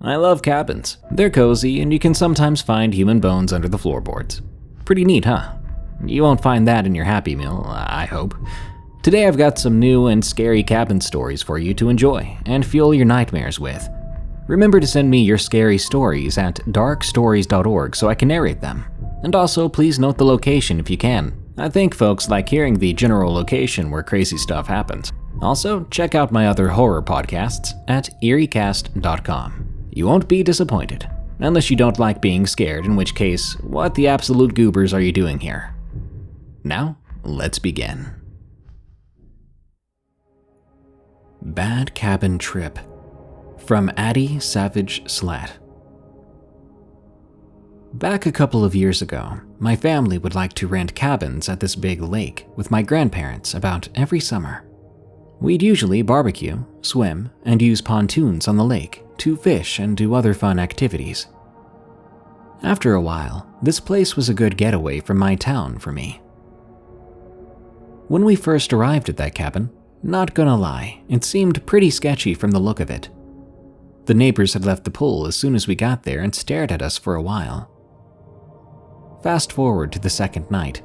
I love cabins. They're cozy and you can sometimes find human bones under the floorboards. Pretty neat, huh? You won't find that in your Happy Meal, I hope. Today I've got some new and scary cabin stories for you to enjoy and fuel your nightmares with. Remember to send me your scary stories at darkstories.org so I can narrate them. And also, please note the location if you can. I think folks like hearing the general location where crazy stuff happens. Also, check out my other horror podcasts at eeriecast.com. You won't be disappointed. Unless you don't like being scared, in which case, what the absolute goobers are you doing here? Now, let's begin. Bad Cabin Trip from AttisavageSlat. Back a couple of years ago, my family would like to rent cabins at this big lake with my grandparents about every summer. We'd usually barbecue, swim, and use pontoons on the lake to fish and do other fun activities. After a while, this place was a good getaway from my town for me. When we first arrived at that cabin, not gonna lie, it seemed pretty sketchy from the look of it. The neighbors had left the pool as soon as we got there and stared at us for a while. Fast forward to the second night.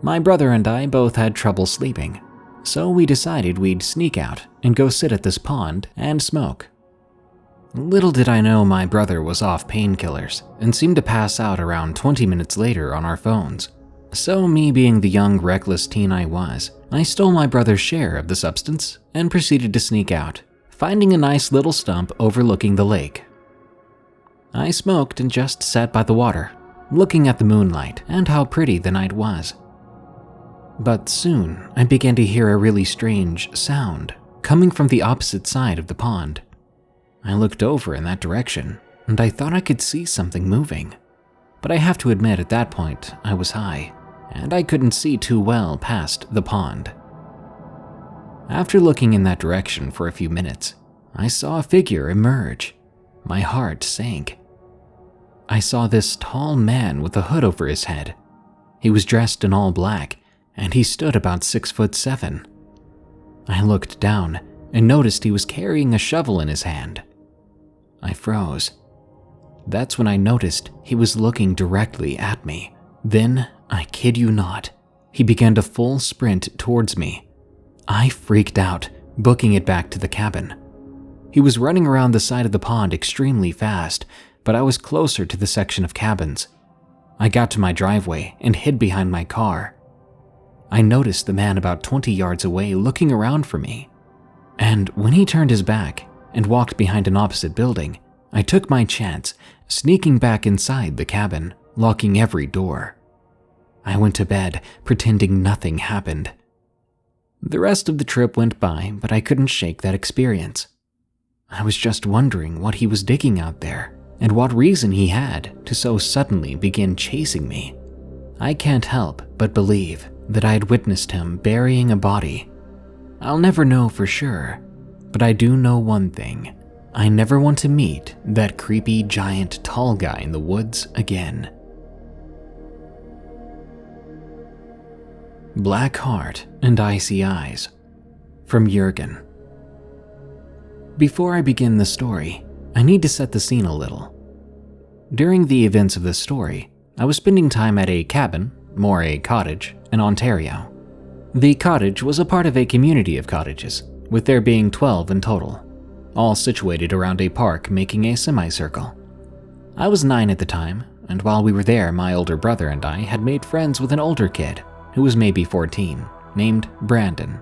My brother and I both had trouble sleeping, so we decided we'd sneak out and go sit at this pond and smoke. Little did I know my brother was off painkillers and seemed to pass out around 20 minutes later on our phones. So me being the young, reckless teen I was, I stole my brother's share of the substance and proceeded to sneak out, finding a nice little stump overlooking the lake. I smoked and just sat by the water, looking at the moonlight and how pretty the night was. But soon, I began to hear a really strange sound coming from the opposite side of the pond. I looked over in that direction, and I thought I could see something moving. But I have to admit at that point, I was high, and I couldn't see too well past the pond. After looking in that direction for a few minutes, I saw a figure emerge. My heart sank. I saw this tall man with a hood over his head. He was dressed in all black, and he stood about 6'7". I looked down and noticed he was carrying a shovel in his hand. I froze. That's when I noticed he was looking directly at me. Then, I kid you not, he began to full sprint towards me. I freaked out, booking it back to the cabin. He was running around the side of the pond extremely fast, but I was closer to the section of cabins. I got to my driveway and hid behind my car. I noticed the man about 20 yards away looking around for me. And when he turned his back and walked behind an opposite building, I took my chance, sneaking back inside the cabin, locking every door. I went to bed, pretending nothing happened. The rest of the trip went by, but I couldn't shake that experience. I was just wondering what he was digging out there, and what reason he had to so suddenly begin chasing me. I can't help but believe that I had witnessed him burying a body. I'll never know for sure, but I do know one thing. I never want to meet that creepy giant tall guy in the woods again. Black Heart and Icy Eyes from Yurgen. Before I begin the story, I need to set the scene a little. During the events of this story, I was spending time at a cabin, more a cottage, in Ontario. The cottage was a part of a community of cottages, with there being 12 in total, all situated around a park making a semicircle. I was 9 at the time, and while we were there, my older brother and I had made friends with an older kid, who was maybe 14, named Brandon.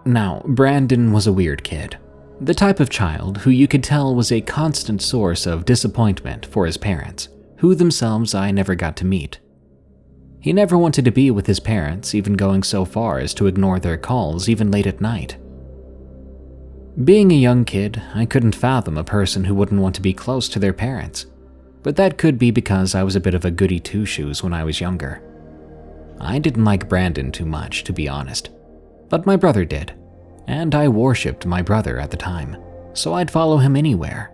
Now, Brandon was a weird kid. The type of child who you could tell was a constant source of disappointment for his parents, who themselves I never got to meet. He never wanted to be with his parents, even going so far as to ignore their calls even late at night. Being a young kid, I couldn't fathom a person who wouldn't want to be close to their parents, but that could be because I was a bit of a goody two-shoes when I was younger. I didn't like Brandon too much, to be honest, but my brother did. And I worshipped my brother at the time, so I'd follow him anywhere.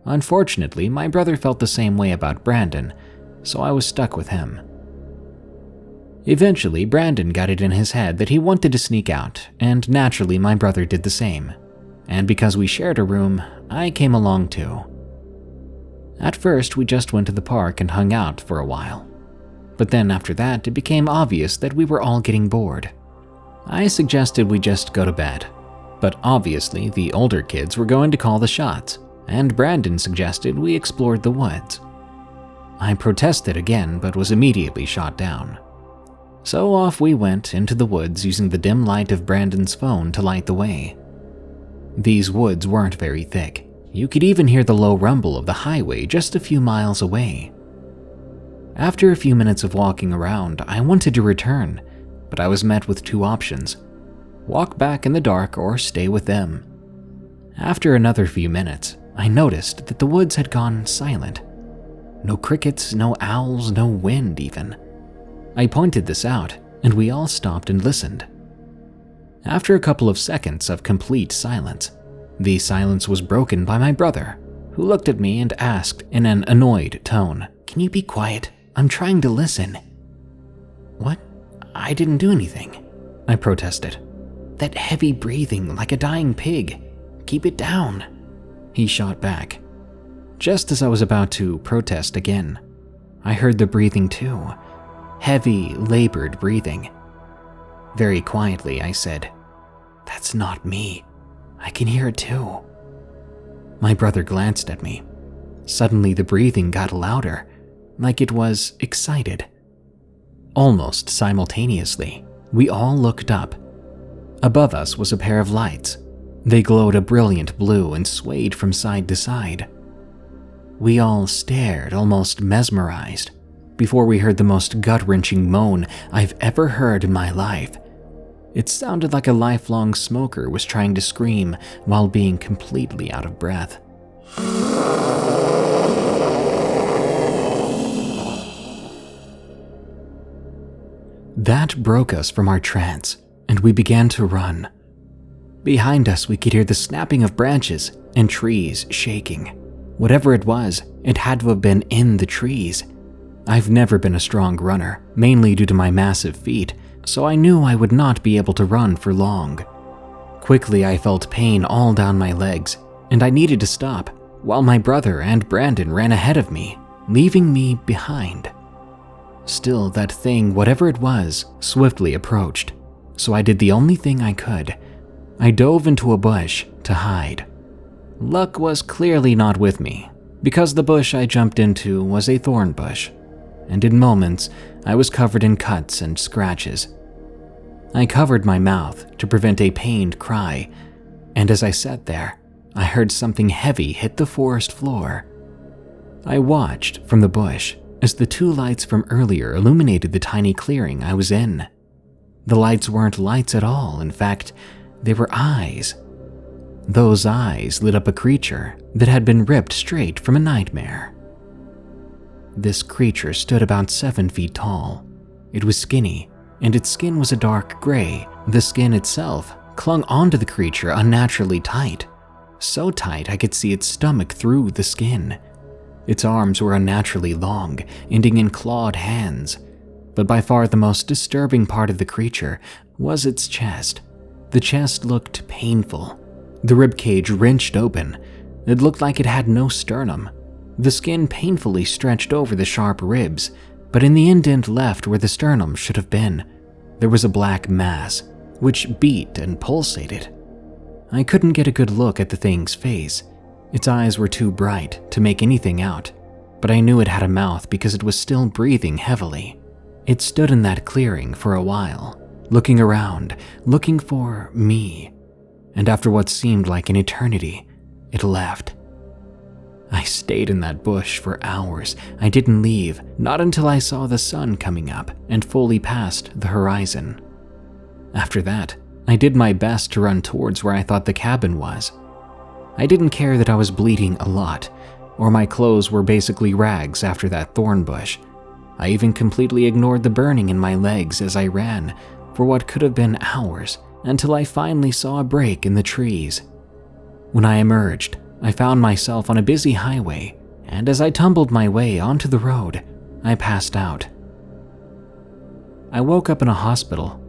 Unfortunately, my brother felt the same way about Brandon, so I was stuck with him. Eventually, Brandon got it in his head that he wanted to sneak out, and naturally my brother did the same. and because we shared a room, I came along too. At first, we just went to the park and hung out for a while. But then after that, it became obvious that we were all getting bored. I suggested we just go to bed, but obviously the older kids were going to call the shots, and Brandon suggested we explored the woods. I protested again, but was immediately shot down. So off we went into the woods using the dim light of Brandon's phone to light the way. These woods weren't very thick. You could even hear the low rumble of the highway just a few miles away. After a few minutes of walking around, I wanted to return, but I was met with two options: walk back in the dark or stay with them. After another few minutes, I noticed that the woods had gone silent. No crickets, no owls, no wind even. I pointed this out, and we all stopped and listened. After a couple of seconds of complete silence, the silence was broken by my brother, who looked at me and asked in an annoyed tone, "Can you be quiet? I'm trying to listen." "What? I didn't do anything," I protested. "That heavy breathing like a dying pig. Keep it down," he shot back. Just as I was about to protest again, I heard the breathing too. Heavy, labored breathing. Very quietly, I said, "That's not me. I can hear it too." My brother glanced at me. Suddenly, the breathing got louder, like it was excited. Almost simultaneously, we all looked up. Above us was a pair of lights. They glowed a brilliant blue and swayed from side to side. We all stared, almost mesmerized, before we heard the most gut-wrenching moan I've ever heard in my life. It sounded like a lifelong smoker was trying to scream while being completely out of breath. That broke us from our trance, and we began to run. Behind us, we could hear the snapping of branches and trees shaking. Whatever it was, it had to have been in the trees. I've never been a strong runner, mainly due to my massive feet, so I knew I would not be able to run for long. Quickly, I felt pain all down my legs, and I needed to stop, while my brother and Brandon ran ahead of me, leaving me behind. Still, that thing, whatever it was, swiftly approached, so I did the only thing I could. I dove into a bush to hide. Luck was clearly not with me, because the bush I jumped into was a thorn bush, and in moments, I was covered in cuts and scratches. I covered my mouth to prevent a pained cry, and as I sat there, I heard something heavy hit the forest floor. I watched from the bush as the two lights from earlier illuminated the tiny clearing I was in. The lights weren't lights at all, in fact, they were eyes. Those eyes lit up a creature that had been ripped straight from a nightmare. This creature stood about 7 feet tall. It was skinny, and its skin was a dark gray. The skin itself clung onto the creature unnaturally tight, so tight I could see its stomach through the skin. Its arms were unnaturally long, ending in clawed hands, but by far the most disturbing part of the creature was its chest. The chest looked painful. The ribcage wrenched open. It looked like it had no sternum. The skin painfully stretched over the sharp ribs, but in the indent left where the sternum should have been, there was a black mass, which beat and pulsated. I couldn't get a good look at the thing's face. Its eyes were too bright to make anything out, but I knew it had a mouth because it was still breathing heavily. It stood in that clearing for a while, looking around, looking for me, and after what seemed like an eternity, it left. I stayed in that bush for hours. I didn't leave, not until I saw the sun coming up and fully past the horizon. After that, I did my best to run towards where I thought the cabin was. I didn't care that I was bleeding a lot, or my clothes were basically rags after that thorn bush. I even completely ignored the burning in my legs as I ran for what could have been hours until I finally saw a break in the trees. When I emerged, I found myself on a busy highway, and as I tumbled my way onto the road, I passed out. I woke up in a hospital.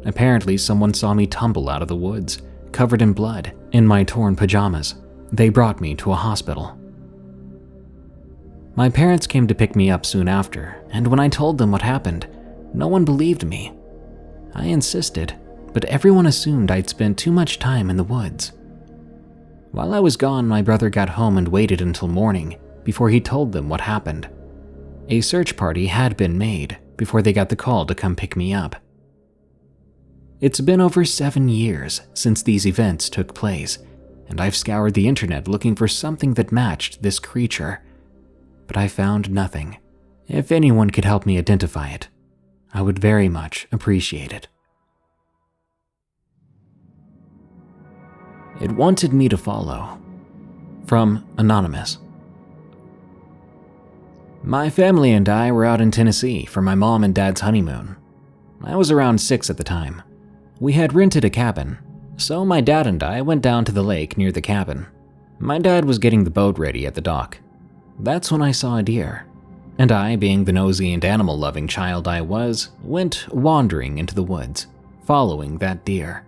Apparently, someone saw me tumble out of the woods, covered in blood, In my torn pajamas, they brought me to a hospital. My parents came to pick me up soon after, and when I told them what happened, no one believed me. I insisted, but everyone assumed I'd spent too much time in the woods. While I was gone, my brother got home and waited until morning before he told them what happened. A search party had been made before they got the call to come pick me up. It's been over 7 years since these events took place, and I've scoured the internet looking for something that matched this creature, but I found nothing. If anyone could help me identify it, I would very much appreciate it. It wanted me to follow. From Anonymous. My family and I were out in Tennessee for my mom and dad's honeymoon. I was around 6 at the time. We had rented a cabin, so my dad and I went down to the lake near the cabin. My dad was getting the boat ready at the dock. That's when I saw a deer, and I, being the nosy and animal-loving child I was, went wandering into the woods, following that deer.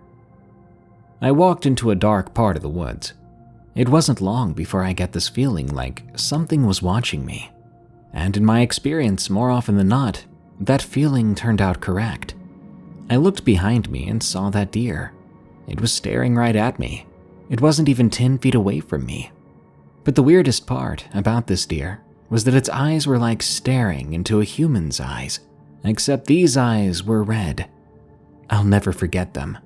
I walked into a dark part of the woods. It wasn't long before I got this feeling like something was watching me, and in my experience, more often than not, that feeling turned out correct. I looked behind me and saw that deer. It was staring right at me. It wasn't even 10 feet away from me. But the weirdest part about this deer was that its eyes were like staring into a human's eyes, except these eyes were red. I'll never forget them.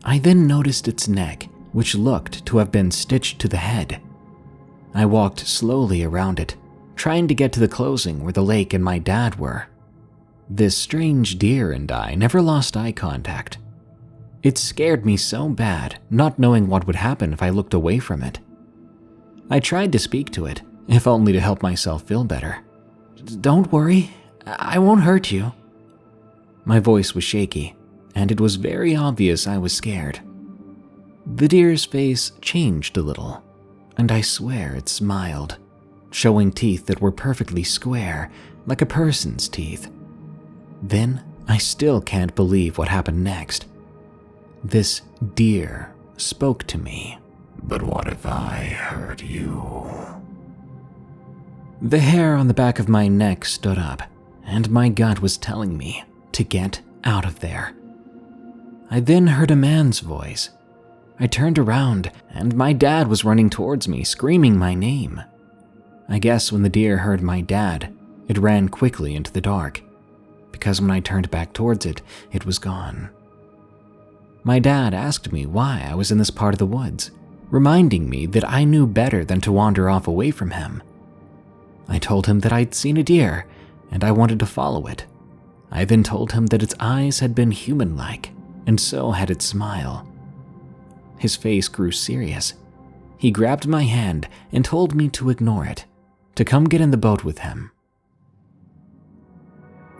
I then noticed its neck, which looked to have been stitched to the head. I walked slowly around it, trying to get to the closing where the lake and my dad were. This strange deer and I never lost eye contact. It scared me so bad, not knowing what would happen if I looked away from it. I tried to speak to it, if only to help myself feel better. "Don't worry, I won't hurt you." My voice was shaky, and it was very obvious I was scared. The deer's face changed a little, and I swear it smiled, showing teeth that were perfectly square, like a person's teeth. Then, I still can't believe what happened next. This deer spoke to me. "But what if I hurt you?" The hair on the back of my neck stood up, and my gut was telling me to get out of there. I then heard a man's voice. I turned around, and my dad was running towards me, screaming my name. I guess when the deer heard my dad, it ran quickly into the dark, because when I turned back towards it, it was gone. My dad asked me why I was in this part of the woods, reminding me that I knew better than to wander off away from him. I told him that I'd seen a deer, and I wanted to follow it. I then told him that its eyes had been human-like, and so had its smile. His face grew serious. He grabbed my hand and told me to ignore it, to come get in the boat with him.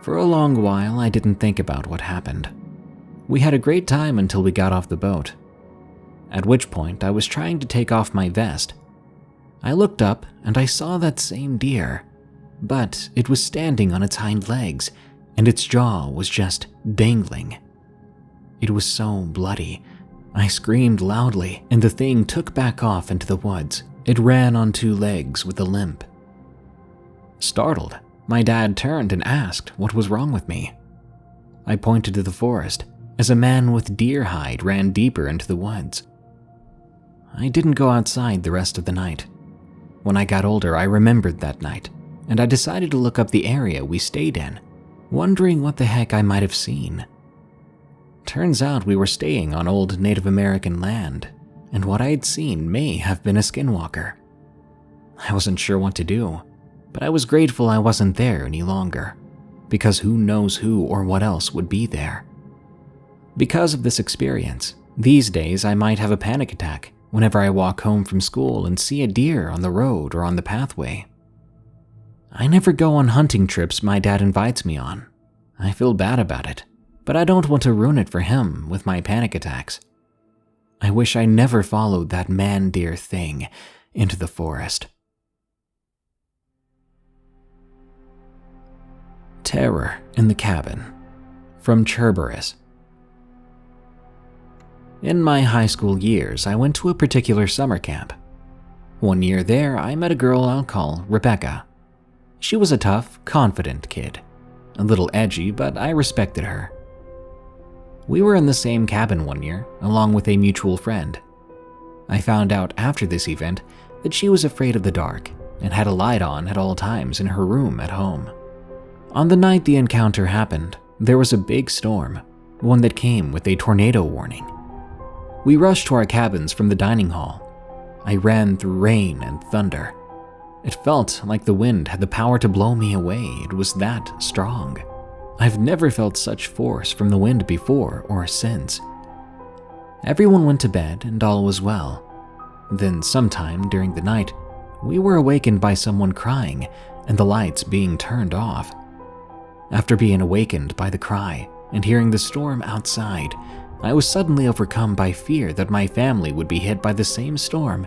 For a long while, I didn't think about what happened. We had a great time until we got off the boat, at which point I was trying to take off my vest. I looked up and I saw that same deer, but it was standing on its hind legs and its jaw was just dangling. It was so bloody. I screamed loudly and the thing took back off into the woods. It ran on 2 legs with a limp. Startled, my dad turned and asked what was wrong with me. I pointed to the forest as a man with deer hide ran deeper into the woods. I didn't go outside the rest of the night. When I got older, I remembered that night, and I decided to look up the area we stayed in, wondering what the heck I might have seen. Turns out we were staying on old Native American land, and what I had seen may have been a skinwalker. I wasn't sure what to do, but I was grateful I wasn't there any longer, because who knows who or what else would be there. Because of this experience, these days I might have a panic attack whenever I walk home from school and see a deer on the road or on the pathway. I never go on hunting trips my dad invites me on. I feel bad about it, but I don't want to ruin it for him with my panic attacks. I wish I never followed that man-deer thing into the forest. Terror in the Cabin, from Cherberus. In my high school years, I went to a particular summer camp. One year there, I met a girl I'll call Rebecca. She was a tough, confident kid. A little edgy, but I respected her. We were in the same cabin one year, along with a mutual friend. I found out after this event that she was afraid of the dark and had a light on at all times in her room at home. On the night the encounter happened, there was a big storm, one that came with a tornado warning. We rushed to our cabins from the dining hall. I ran through rain and thunder. It felt like the wind had the power to blow me away. It was that strong. I've never felt such force from the wind before or since. Everyone went to bed and all was well. Then sometime during the night, we were awakened by someone crying and the lights being turned off. After being awakened by the cry and hearing the storm outside, I was suddenly overcome by fear that my family would be hit by the same storm,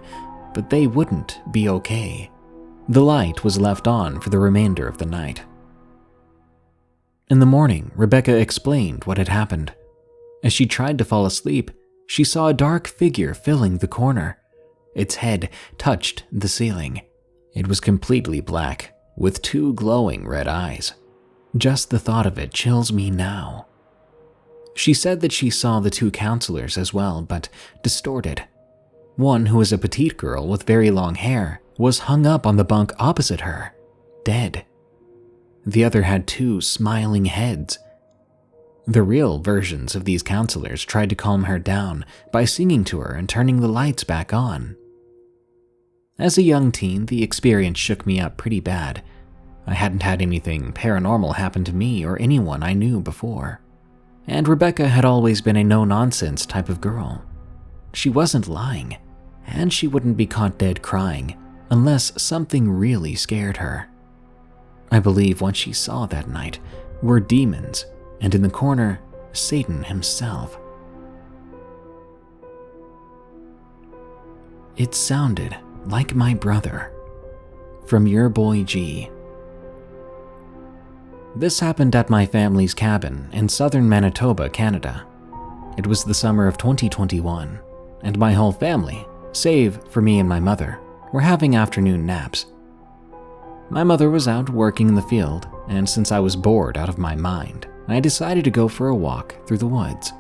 but they wouldn't be okay. The light was left on for the remainder of the night. In the morning, Rebecca explained what had happened. As she tried to fall asleep, she saw a dark figure filling the corner. Its head touched the ceiling. It was completely black, with 2 glowing red eyes. Just the thought of it chills me now. She said that she saw the 2 counselors as well, but distorted. One, who was a petite girl with very long hair, was hung up on the bunk opposite her, dead. The other had 2 smiling heads. The real versions of these counselors tried to calm her down by singing to her and turning the lights back on. As a young teen, the experience shook me up pretty bad. I hadn't had anything paranormal happen to me or anyone I knew before. And Rebecca had always been a no-nonsense type of girl. She wasn't lying, and she wouldn't be caught dead crying unless something really scared her. I believe what she saw that night were demons, and in the corner, Satan himself. It sounded like my brother. From your boy G. This happened at my family's cabin in southern Manitoba, Canada. It was the summer of 2021, and my whole family, save for me and my mother, were having afternoon naps. My mother was out working in the field, and since I was bored out of my mind, I decided to go for a walk through the woods.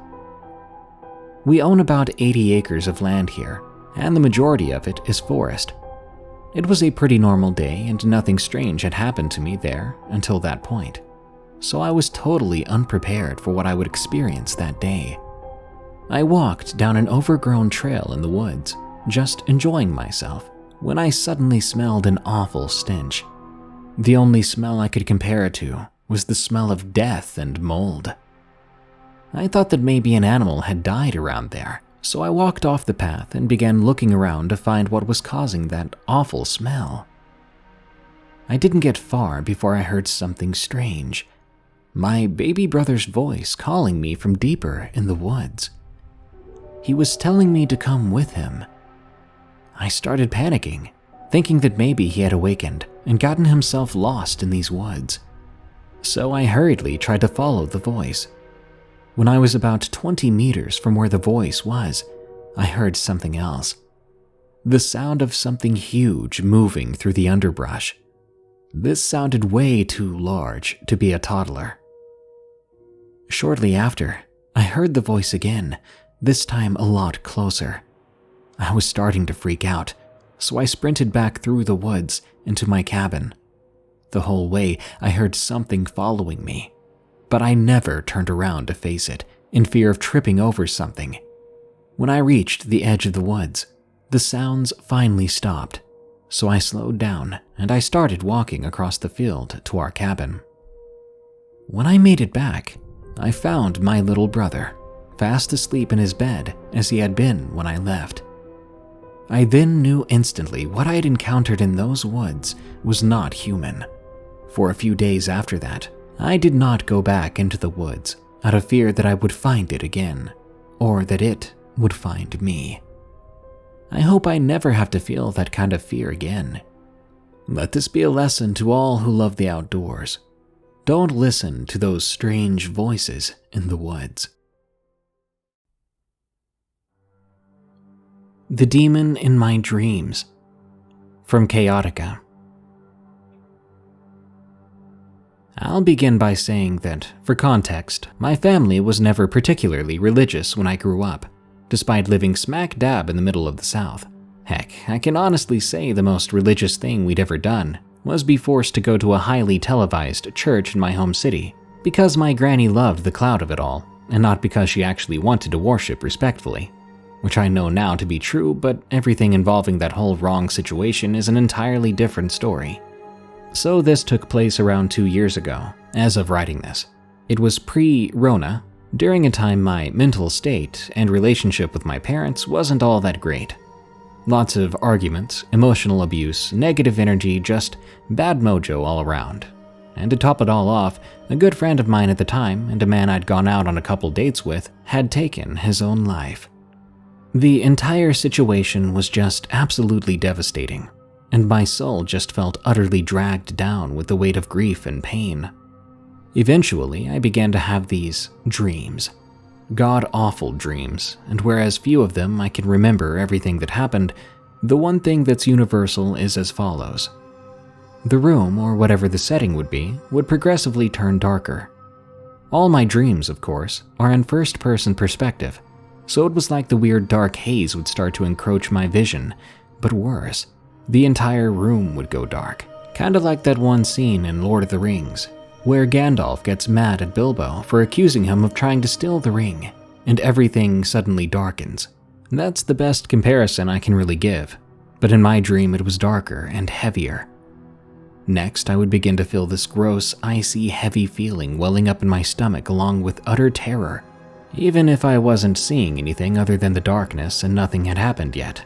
We own about 80 acres of land here, and the majority of it is forest. It was a pretty normal day and nothing strange had happened to me there until that point, so I was totally unprepared for what I would experience that day. I walked down an overgrown trail in the woods, just enjoying myself, when I suddenly smelled an awful stench. The only smell I could compare it to was the smell of death and mold. I thought that maybe an animal had died around there, so I walked off the path and began looking around to find what was causing that awful smell. I didn't get far before I heard something strange. My baby brother's voice calling me from deeper in the woods. He was telling me to come with him. I started panicking, thinking that maybe he had awakened and gotten himself lost in these woods. So I hurriedly tried to follow the voice. When I was about 20 meters from where the voice was, I heard something else. The sound of something huge moving through the underbrush. This sounded way too large to be a toddler. Shortly after, I heard the voice again, this time a lot closer. I was starting to freak out, so I sprinted back through the woods into my cabin. The whole way, I heard something following me, but I never turned around to face it, in fear of tripping over something. When I reached the edge of the woods, the sounds finally stopped, so I slowed down and I started walking across the field to our cabin. When I made it back, I found my little brother, fast asleep in his bed as he had been when I left. I then knew instantly what I had encountered in those woods was not human. For a few days after that, I did not go back into the woods out of fear that I would find it again, or that it would find me. I hope I never have to feel that kind of fear again. Let this be a lesson to all who love the outdoors. Don't listen to those strange voices in the woods. The Demon in My Dreams. From Chaotica. I'll begin by saying that, for context, my family was never particularly religious when I grew up, despite living smack dab in the middle of the South. Heck, I can honestly say the most religious thing we'd ever done was be forced to go to a highly televised church in my home city, because my granny loved the clout of it all, and not because she actually wanted to worship respectfully. Which I know now to be true, but everything involving that whole wrong situation is an entirely different story. So this took place around 2 years ago, as of writing this. It was pre-Rona, during a time my mental state and relationship with my parents wasn't all that great. Lots of arguments, emotional abuse, negative energy, just bad mojo all around. And to top it all off, a good friend of mine at the time, and a man I'd gone out on a couple dates with, had taken his own life. The entire situation was just absolutely devastating, and my soul just felt utterly dragged down with the weight of grief and pain. Eventually, I began to have these dreams. God-awful dreams, and whereas few of them I can remember everything that happened, the one thing that's universal is as follows. The room, or whatever the setting would be, would progressively turn darker. All my dreams, of course, are in first-person perspective, so it was like the weird dark haze would start to encroach my vision, but worse, the entire room would go dark, kinda like that one scene in Lord of the Rings, where Gandalf gets mad at Bilbo for accusing him of trying to steal the ring, and everything suddenly darkens. That's the best comparison I can really give, but in my dream it was darker and heavier. Next, I would begin to feel this gross, icy, heavy feeling welling up in my stomach along with utter terror, even if I wasn't seeing anything other than the darkness and nothing had happened yet.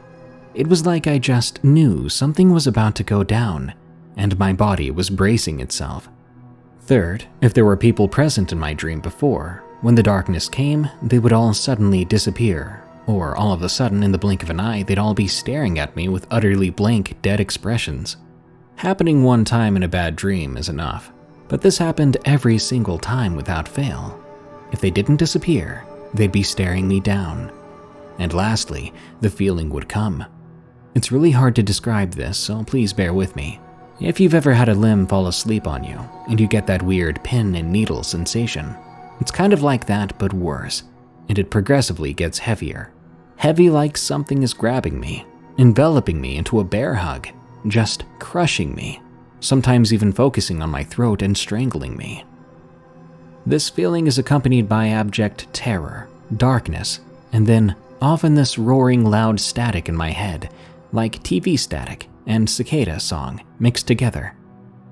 It was like I just knew something was about to go down, and my body was bracing itself. Third, if there were people present in my dream before, when the darkness came, they would all suddenly disappear, or all of a sudden in the blink of an eye they'd all be staring at me with utterly blank, dead expressions. Happening one time in a bad dream is enough, but this happened every single time without fail. If they didn't disappear, they'd be staring me down. And lastly, the feeling would come. It's really hard to describe this, so please bear with me. If you've ever had a limb fall asleep on you, and you get that weird pin and needle sensation, it's kind of like that but worse, and it progressively gets heavier. Heavy like something is grabbing me, enveloping me into a bear hug, just crushing me, sometimes even focusing on my throat and strangling me. This feeling is accompanied by abject terror, darkness, and then often this roaring loud static in my head, like TV static and cicada song mixed together.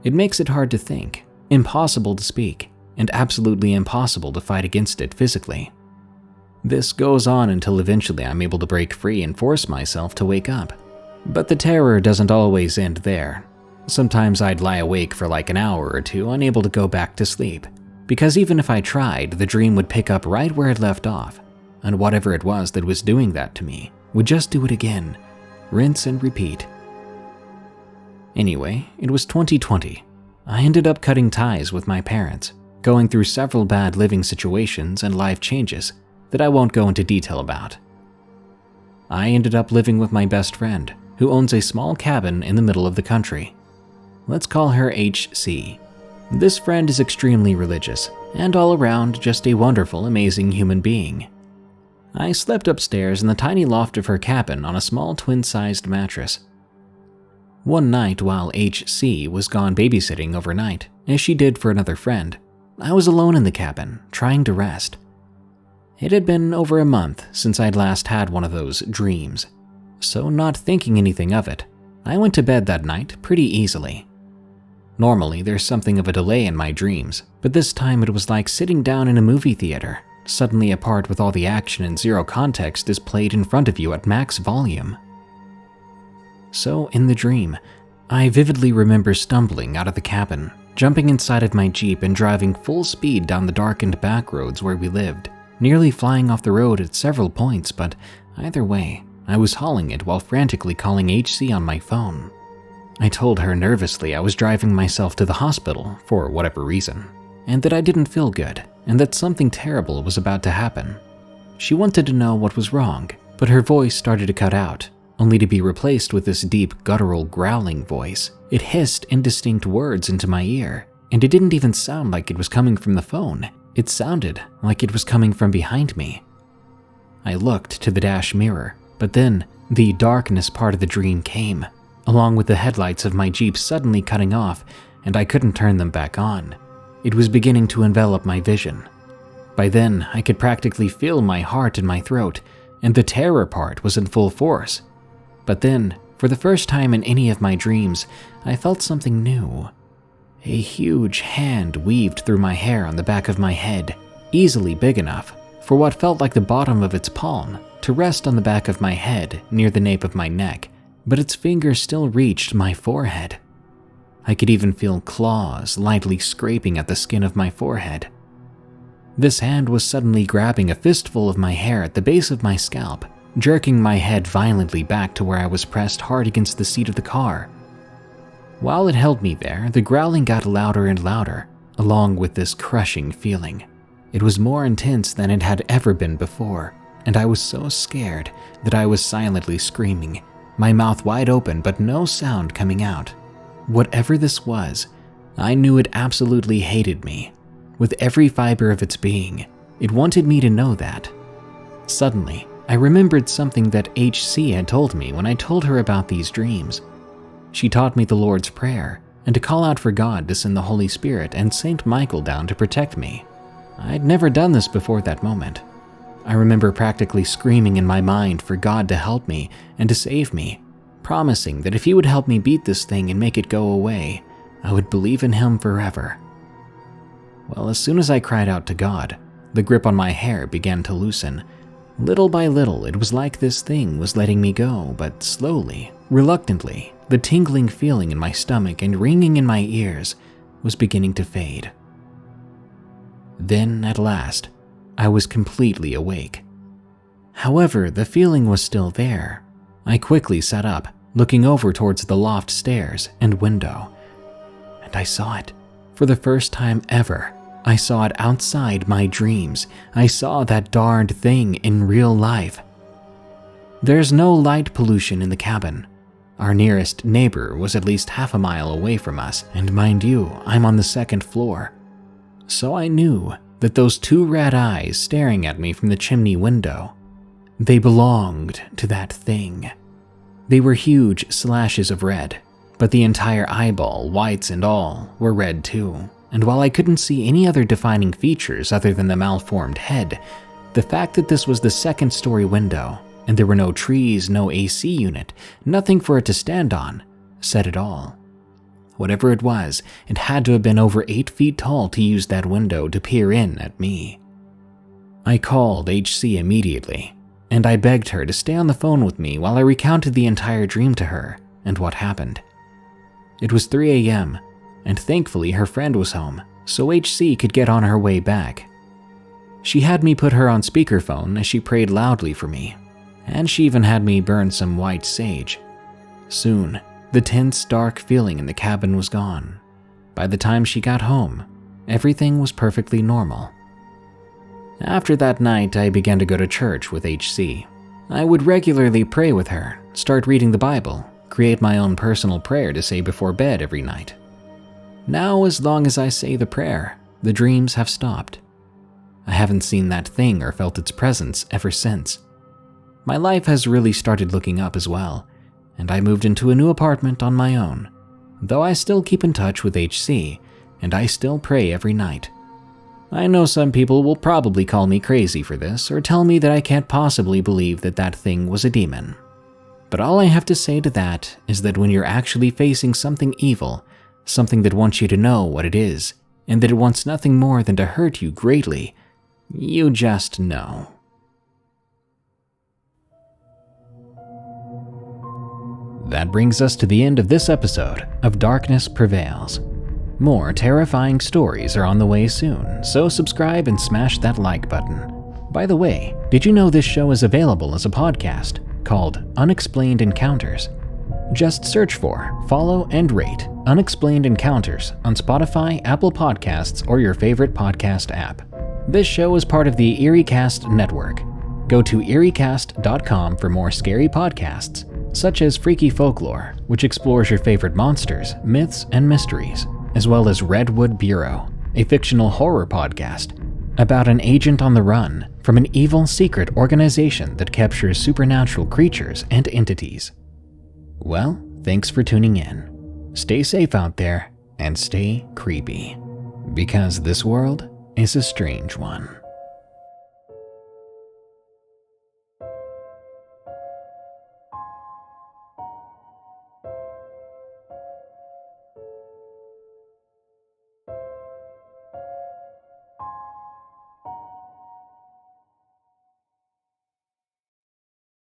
It makes it hard to think, impossible to speak, and absolutely impossible to fight against it physically. This goes on until eventually I'm able to break free and force myself to wake up. But the terror doesn't always end there. Sometimes I'd lie awake for like an hour or two, unable to go back to sleep. Because even if I tried, the dream would pick up right where it left off, and whatever it was that was doing that to me would just do it again, rinse and repeat. Anyway, it was 2020. I ended up cutting ties with my parents, going through several bad living situations and life changes that I won't go into detail about. I ended up living with my best friend, who owns a small cabin in the middle of the country. Let's call her HC. This friend is extremely religious, and all around just a wonderful, amazing human being. I slept upstairs in the tiny loft of her cabin on a small twin-sized mattress. One night while HC was gone babysitting overnight, as she did for another friend, I was alone in the cabin, trying to rest. It had been over a month since I'd last had one of those dreams, so not thinking anything of it, I went to bed that night pretty easily. Normally, there's something of a delay in my dreams, but this time it was like sitting down in a movie theater. Suddenly a part with all the action and zero context is played in front of you at max volume. So in the dream, I vividly remember stumbling out of the cabin, jumping inside of my Jeep and driving full speed down the darkened back roads where we lived, nearly flying off the road at several points, but either way, I was hauling it while frantically calling HC on my phone. I told her nervously I was driving myself to the hospital for whatever reason, and that I didn't feel good, and that something terrible was about to happen. She wanted to know what was wrong, but her voice started to cut out, only to be replaced with this deep, guttural, growling voice. It hissed indistinct words into my ear, and it didn't even sound like it was coming from the phone. It sounded like it was coming from behind me. I looked to the dash mirror, but then the darkness part of the dream came, along with the headlights of my Jeep suddenly cutting off, and I couldn't turn them back on. It was beginning to envelop my vision. By then, I could practically feel my heart in my throat, and the terror part was in full force. But then, for the first time in any of my dreams, I felt something new. A huge hand weaved through my hair on the back of my head, easily big enough for what felt like the bottom of its palm to rest on the back of my head near the nape of my neck, but its fingers still reached my forehead. I could even feel claws lightly scraping at the skin of my forehead. This hand was suddenly grabbing a fistful of my hair at the base of my scalp, jerking my head violently back to where I was pressed hard against the seat of the car. While it held me there, the growling got louder and louder, along with this crushing feeling. It was more intense than it had ever been before, and I was so scared that I was silently screaming, my mouth wide open but no sound coming out. Whatever this was, I knew it absolutely hated me. With every fiber of its being, it wanted me to know that. Suddenly, I remembered something that HC had told me when I told her about these dreams. She taught me the Lord's Prayer and to call out for God to send the Holy Spirit and Saint Michael down to protect me. I'd never done this before that moment. I remember practically screaming in my mind for God to help me and to save me, promising that if he would help me beat this thing and make it go away, I would believe in him forever. Well, as soon as I cried out to God, the grip on my hair began to loosen. Little by little, it was like this thing was letting me go, but slowly, reluctantly, the tingling feeling in my stomach and ringing in my ears was beginning to fade. Then, at last, I was completely awake. However, the feeling was still there. I quickly sat up, looking over towards the loft stairs and window, and I saw it. For the first time ever, I saw it outside my dreams. I saw that darned thing in real life. There's no light pollution in the cabin. Our nearest neighbor was at least half a mile away from us, and mind you, I'm on the second floor. So I knew that those two red eyes staring at me from the chimney window, they belonged to that thing. They were huge slashes of red, but the entire eyeball, whites and all, were red too. And while I couldn't see any other defining features other than the malformed head, the fact that this was the second-story window, and there were no trees, no AC unit, nothing for it to stand on, said it all. Whatever it was, it had to have been over 8 feet tall to use that window to peer in at me. I called HC immediately, and I begged her to stay on the phone with me while I recounted the entire dream to her and what happened. It was 3 a.m., and thankfully her friend was home, so HC could get on her way back. She had me put her on speakerphone as she prayed loudly for me, and she even had me burn some white sage. Soon, the tense, dark feeling in the cabin was gone. By the time she got home, everything was perfectly normal. After that night, I began to go to church with HC. I would regularly pray with her, start reading the Bible, create my own personal prayer to say before bed every night. Now, as long as I say the prayer, the dreams have stopped. I haven't seen that thing or felt its presence ever since. My life has really started looking up as well, and I moved into a new apartment on my own, though I still keep in touch with HC, and I still pray every night. I know some people will probably call me crazy for this or tell me that I can't possibly believe that that thing was a demon. But all I have to say to that is that when you're actually facing something evil, something that wants you to know what it is, and that it wants nothing more than to hurt you greatly, you just know. That brings us to the end of this episode of Darkness Prevails. More terrifying stories are on the way soon, so subscribe and smash that like button. By the way, did you know this show is available as a podcast called Unexplained Encounters? Just search for, follow, and rate Unexplained Encounters on Spotify, Apple Podcasts, or your favorite podcast app. This show is part of the EerieCast network. Go to eeriecast.com for more scary podcasts, such as Freaky Folklore, which explores your favorite monsters, myths, and mysteries, as well as Redwood Bureau, a fictional horror podcast about an agent on the run from an evil secret organization that captures supernatural creatures and entities. Well, thanks for tuning in. Stay safe out there and stay creepy, because this world is a strange one.